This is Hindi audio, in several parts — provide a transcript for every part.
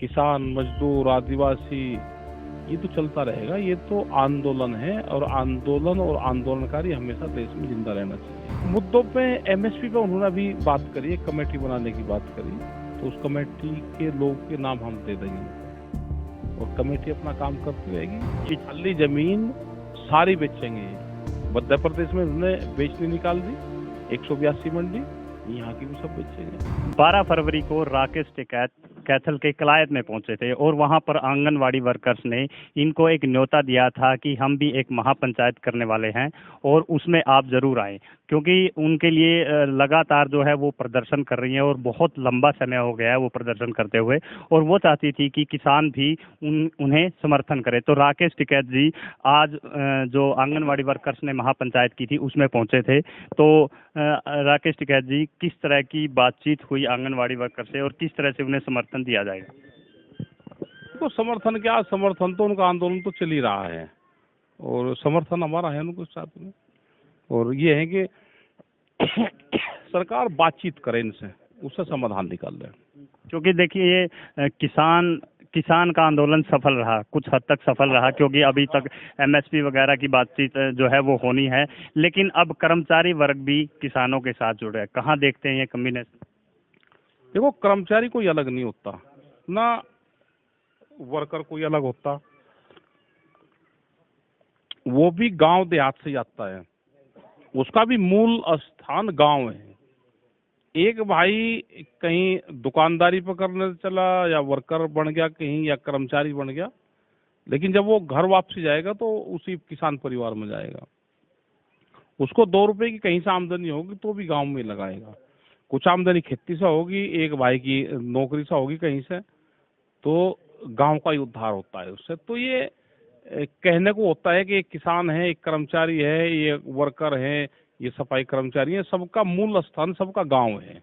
किसान, मजदूर, आदिवासी, ये तो चलता रहेगा। ये तो आंदोलन है और आंदोलनकारी हमेशा देश में जिंदा रहना चाहिए। मुद्दों पे एमएसपी पे उन्होंने अभी बात करी है, कमेटी बनाने की बात करी, तो उस कमेटी के लोग के नाम हम दे देंगे और कमेटी अपना काम करती रहेगी। खाली जमीन सारी बेचेंगे। मध्य प्रदेश में उन्होंने बेचनी निकाल दी, 182 मंडी, यहाँ की भी सब बेचेंगे। 12 फरवरी को राकेश टिकैत कैथल के कलायत में पहुंचे थे और वहां पर आंगनवाड़ी वर्कर्स ने इनको एक न्योता दिया था कि हम भी एक महापंचायत करने वाले हैं और उसमें आप जरूर आएं, क्योंकि उनके लिए लगातार जो है वो प्रदर्शन कर रही हैं और बहुत लंबा समय हो गया है वो प्रदर्शन करते हुए, और वो चाहती थी कि किसान भी उन्हें समर्थन करे। तो राकेश टिकैत जी आज जो आंगनवाड़ी वर्कर्स ने महापंचायत की थी उसमें पहुंचे थे। तो राकेश टिकैत जी, किस तरह की बातचीत हुई आंगनवाड़ी वर्कर से और किस तरह से उन्हें समर्थन दिया जाएगा? तो समर्थन क्या, समर्थन तो उनका आंदोलन तो चल ही रहा है और समर्थन हमारा है उनके साथ में। और ये है कि सरकार बातचीत करे इनसे, उससे समाधान निकाल ले। क्योंकि देखिए ये किसान का आंदोलन सफल रहा, कुछ हद तक सफल रहा, क्योंकि अभी तक एमएसपी वगैरह की बातचीत जो है वो होनी है, लेकिन अब कर्मचारी वर्ग भी किसानों के साथ जुड़ रहे हैं। कहाँ देखते हैं ये कॉम्बिनेशन? देखो, कर्मचारी कोई अलग नहीं होता ना, वर्कर कोई अलग होता, वो भी गांव देहात से आता है, उसका भी मूल स्थान गांव है। एक भाई कहीं दुकानदारी पर करने चला या वर्कर बन गया कहीं या कर्मचारी बन गया, लेकिन जब वो घर वापसी जाएगा तो उसी किसान परिवार में जाएगा। उसको 2 रुपए की कहीं से आमदनी होगी तो भी गांव में लगाएगा। कुछ आमदनी खेती से होगी, एक भाई की नौकरी से होगी कहीं से, तो गांव का ही उद्धार होता है उससे। तो ये कहने को होता है कि एक किसान है, एक कर्मचारी है, ये वर्कर है, ये सफाई कर्मचारी है, सबका मूल स्थान सबका गांव है।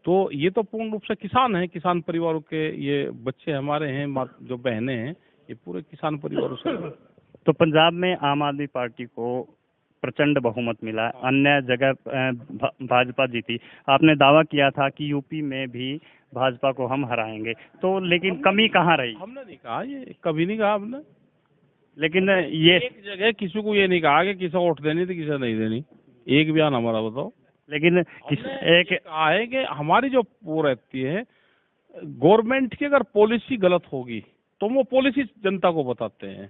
तो ये तो पूर्ण रूप से किसान है, किसान परिवारों के ये बच्चे हमारे हैं, जो बहनें हैं, ये पूरे किसान परिवारों से। तो पंजाब में आम आदमी पार्टी को प्रचंड बहुमत मिला, अन्य जगह भाजपा जीती। आपने दावा किया था कि यूपी में भी भाजपा को हम हराएंगे, तो लेकिन कमी कहाँ रही? हमने नहीं कहा, ये कभी नहीं कहा हमने। लेकिन ये एक जगह किसी को ये नहीं कहा कि किसे वोट देनी थी किसे नहीं देनी, एक बयान हमारा बताओ। लेकिन एक कहा है कि हमारी जो वो रहती है गवर्नमेंट की, अगर पॉलिसी गलत होगी तो वो पॉलिसी जनता को बताते हैं।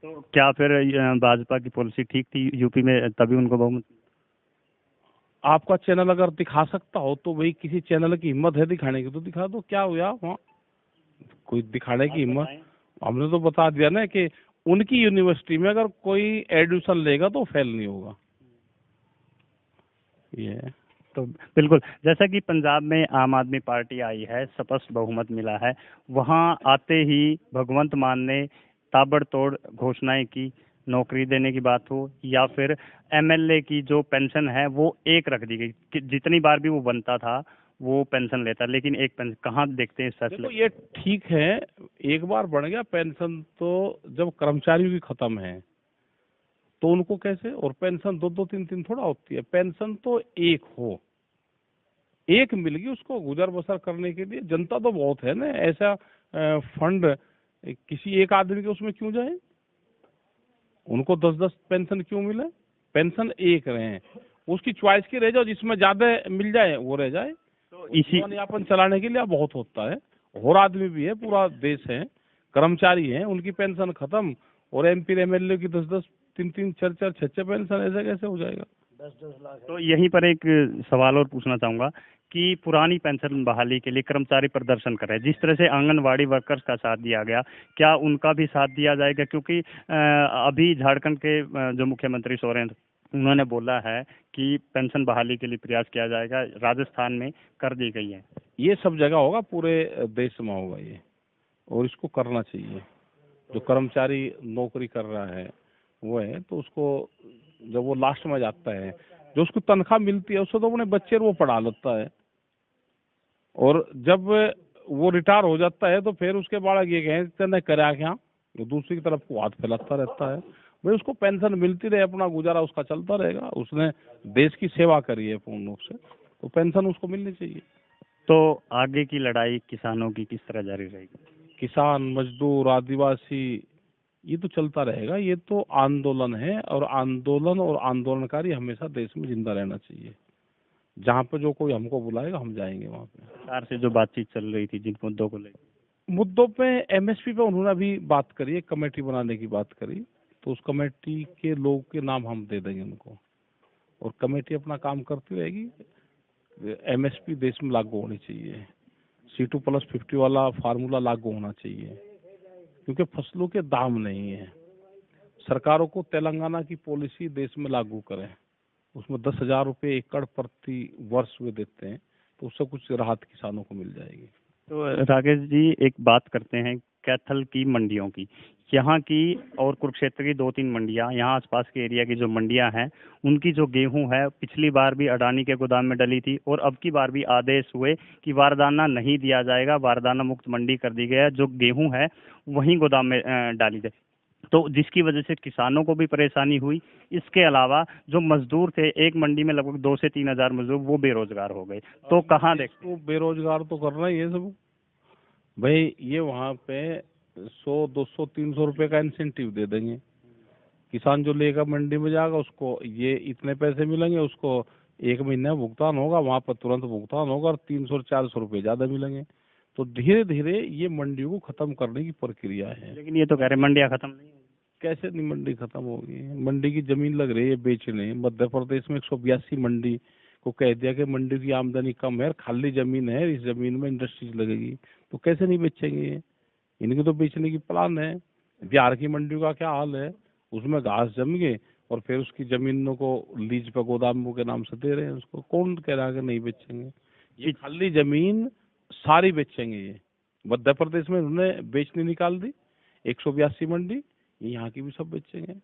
तो क्या फिर भाजपा की पॉलिसी ठीक थी यूपी में, तभी उनको बहुमत? आपका चैनल अगर दिखा सकता हो तो भाई, किसी चैनल की हिम्मत है दिखाने की तो दिखा दो, क्या हुआ वहाँ कोई दिखाने की हिम्मत? हमने तो बता दिया ना कि उनकी यूनिवर्सिटी में अगर कोई एडमिशन लेगा तो फेल नहीं होगा। ये तो बिल्कुल, जैसा कि पंजाब में आम आदमी पार्टी आई है, स्पष्ट बहुमत मिला है, वहां आते ही भगवंत मान ने ताबड़तोड़ घोषणाएं की, नौकरी देने की बात हो या फिर एमएलए की जो पेंशन है वो एक रख दी गई कि जितनी बार भी वो बनता था वो पेंशन लेता, लेकिन एक पेंशन कहाँ देखते हैं सच? देखो, ये ठीक है, एक बार बढ़ गया पेंशन, तो जब कर्मचारियों की खत्म है तो उनको कैसे? और पेंशन 2-2 3-3 थोड़ा होती है, पेंशन तो एक हो, एक मिल गई उसको गुजर बसर करने के लिए। जनता तो बहुत है ना, ऐसा फंड किसी एक आदमी के उसमें क्यों जाए? उनको 10-10 पेंशन क्यों मिले? पेंशन एक रहे, उसकी चॉइस की रह जाओ, जिसमें ज्यादा मिल जाए वो रह जाए। तो इसी जीवन यापन चलाने के लिए बहुत होता है, और आदमी भी है, पूरा देश है, कर्मचारी हैं, उनकी पेंशन खत्म और एमपी एमएलए की 10-10 3-3 4-4 6-6 पेंशन, ऐसे कैसे हो जाएगा? 10-10 लाख। तो यहीं पर एक सवाल और पूछना चाहूंगा कि पुरानी पेंशन बहाली के लिए कर्मचारी प्रदर्शन कर रहे हैं, जिस तरह से आंगनवाड़ी वर्कर्स का साथ दिया गया, क्या उनका भी साथ दिया जाएगा? क्योंकि अभी झारखंड के जो मुख्यमंत्री सोरेन, उन्होंने बोला है कि पेंशन बहाली के लिए प्रयास किया जाएगा, राजस्थान में कर दी गई है। ये सब जगह होगा, पूरे देश में होगा ये, और इसको करना चाहिए। जो कर्मचारी नौकरी कर रहा है वो है, तो उसको जब वो लास्ट में जाता है, जो उसको तनख्वाह मिलती है उससे तो अपने बच्चे वो पढ़ा लेता है, और जब वो रिटायर हो जाता है तो फिर उसके बाद ये कहते करा क्या, वो दूसरी की तरफ को हाथ फैलाता रहता है। भाई, उसको पेंशन मिलती रहे, अपना गुजारा उसका चलता रहेगा, उसने देश की सेवा करी है पूर्ण रूप से, तो पेंशन उसको मिलनी चाहिए। तो आगे की लड़ाई किसानों की किस तरह जारी रहेगी? किसान, मजदूर, आदिवासी, ये तो चलता रहेगा। ये तो आंदोलन है, और आंदोलन और आंदोलनकारी हमेशा देश में जिंदा रहना चाहिए। जहाँ पे जो कोई हमको बुलाएगा हम जाएंगे वहाँ पे। सरकार से जो बातचीत चल रही थी जिन मुद्दों को लेकर, मुद्दों पे एमएसपी पे उन्होंने अभी बात करी है, कमेटी बनाने की बात करी, तो उस कमेटी के लोग के नाम हम दे देंगे उनको, और कमेटी अपना काम करती रहेगी। एमएसपी देश में लागू होनी चाहिए, C2+50 वाला फार्मूला लागू होना चाहिए, क्योंकि फसलों के दाम नहीं है। सरकारों को तेलंगाना की पॉलिसी देश में लागू करें, उसमें 10,000 रुपये एकड़ प्रति वर्ष वे देते हैं, तो उससे कुछ राहत किसानों को मिल जाएगी। तो राकेश जी, एक बात करते हैं कैथल की मंडियों की। यहाँ की और कुरुक्षेत्र की 2-3 मंडियाँ, यहाँ आसपास के एरिया की जो मंडियाँ हैं, उनकी जो गेहूं है पिछली बार भी अडानी के गोदाम में डली थी, और अब की बार भी आदेश हुए कि वारदाना नहीं दिया जाएगा, वारदाना मुक्त मंडी कर दी गया है, जो गेहूं है वहीं गोदाम में डाली जाए, तो जिसकी वजह से किसानों को भी परेशानी हुई। इसके अलावा जो मजदूर थे, एक मंडी में लगभग 2 से 3 हजार मजदूर, वो बेरोजगार हो गए। तो कहाँ देखते तो बेरोजगार तो करना ही है सब भाई। ये वहाँ पे 100, 200, 300 रुपए का इंसेंटिव दे देंगे। किसान जो लेकर मंडी में जाएगा उसको ये इतने पैसे मिलेंगे, उसको 1 महीने भुगतान होगा, वहाँ पर तुरंत भुगतान होगा, और 300-400 रुपये ज़्यादा मिलेंगे। तो धीरे धीरे ये मंडियों को खत्म करने की प्रक्रिया है। लेकिन ये तो कह रहे मंडियाँ खत्म नहीं होंगी। कैसे नहीं मंडी खत्म होगी? मंडी की जमीन लग रही है बेचने। मध्य प्रदेश में 182 मंडी को कह दिया कि मंडी की आमदनी कम है, खाली जमीन है, इस जमीन में इंडस्ट्रीज लगेगी, तो कैसे नहीं बेचेंगे ये? इनकी तो बेचने की प्लान है। बिहार की मंडियों का क्या हाल है? उसमें घास जम गए, और फिर उसकी जमीनों को लीज पर गोदामों के नाम से दे रहे हैं। उसको कौन कह रहा है कि नहीं बेचेंगे? ये खाली जमीन सारी बेचेंगे ये। मध्य प्रदेश में उन्होंने बेचने निकाल दी 182 मंडी, यहाँ की भी सब बेचेंगे।